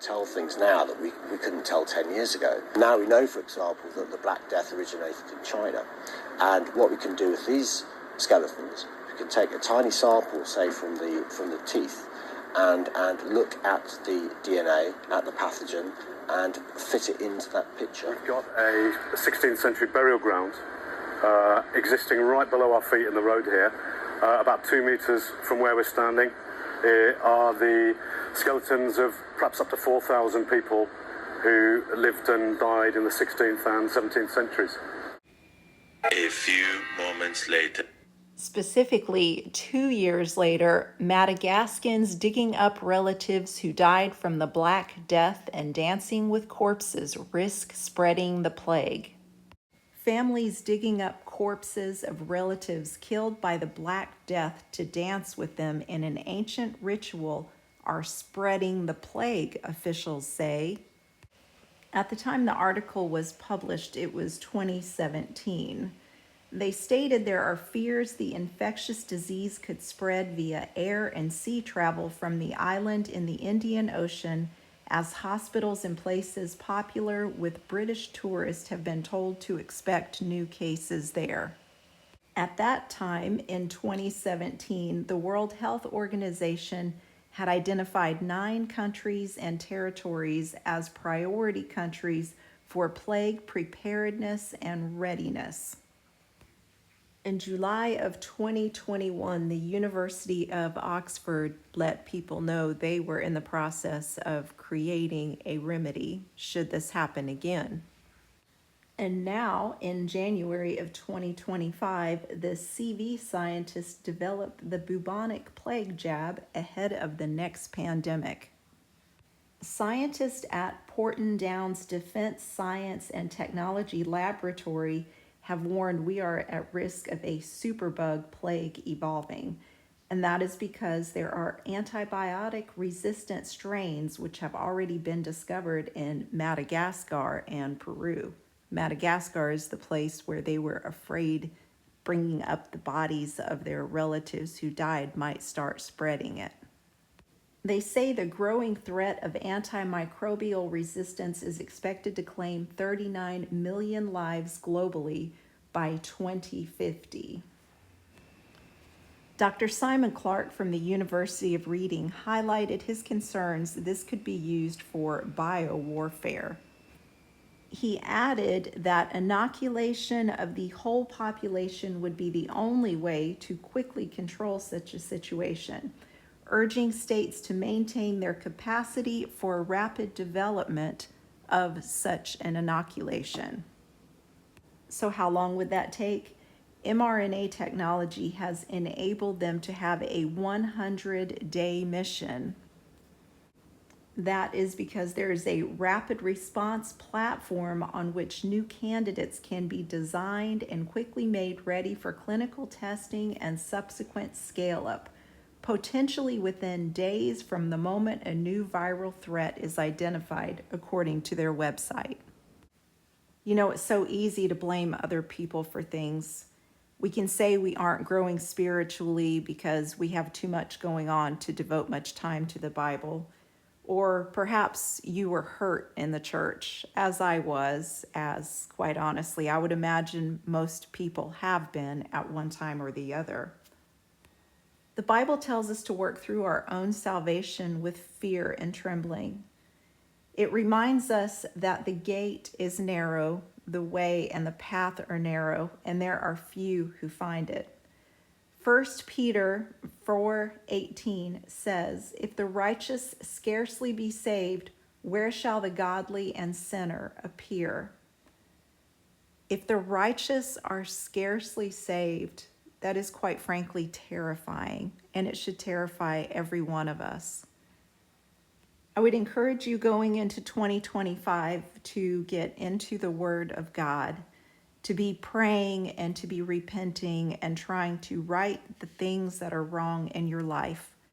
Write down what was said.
tell things now that we couldn't tell 10 years ago. Now we know, for example, that the Black Death originated in China. And what we can do with these skeletons, we can take a tiny sample, say, from the teeth, and look at the DNA, at the pathogen, and fit it into that picture. We've got a 16th century burial ground existing right below our feet in the road here, about 2 meters from where we're standing. Are the skeletons of perhaps up to 4,000 people who lived and died in the 16th and 17th centuries. A few moments later. Specifically, 2 years later, Madagascans digging up relatives who died from the Black Death and dancing with corpses risk spreading the plague. Families digging up corpses of relatives killed by the Black Death to dance with them in an ancient ritual are spreading the plague, officials say. At the time the article was published, it was 2017. They stated there are fears the infectious disease could spread via air and sea travel from the island in the Indian Ocean, as hospitals in places popular with British tourists have been told to expect new cases there. At that time, in 2017, the World Health Organization had identified 9 countries and territories as priority countries for plague preparedness and readiness. In July of 2021, the University of Oxford let people know they were in the process of creating a remedy should this happen again. And now, in January of 2025, the CV scientists developed the bubonic plague jab ahead of the next pandemic. Scientists at Porton Downs Defense Science and Technology Laboratory have warned we are at risk of a superbug plague evolving, and that is because there are antibiotic-resistant strains which have already been discovered in Madagascar and Peru. Madagascar is the place where they were afraid bringing up the bodies of their relatives who died might start spreading it. They say the growing threat of antimicrobial resistance is expected to claim 39 million lives globally by 2050. Dr. Simon Clark from the University of Reading highlighted his concerns this could be used for biowarfare. He added that inoculation of the whole population would be the only way to quickly control such a situation, urging states to maintain their capacity for rapid development of such an inoculation. So how long would that take? mRNA technology has enabled them to have a 100-day mission. That is because there is a rapid response platform on which new candidates can be designed and quickly made ready for clinical testing and subsequent scale-up, potentially within days from the moment a new viral threat is identified, according to their website. You know, it's so easy to blame other people for things. We can say we aren't growing spiritually because we have too much going on to devote much time to the Bible. Or perhaps you were hurt in the church, as I was, as quite honestly, I would imagine most people have been at one time or the other. The Bible tells us to work through our own salvation with fear and trembling. It reminds us that the gate is narrow, the way and the path are narrow, and there are few who find it. 1 Peter 4:18 says, "If the righteous scarcely be saved, where shall the godly and sinner appear?" If the righteous are scarcely saved, that is quite frankly terrifying, and it should terrify every one of us. I would encourage you going into 2025 to get into the Word of God, to be praying and to be repenting and trying to right the things that are wrong in your life.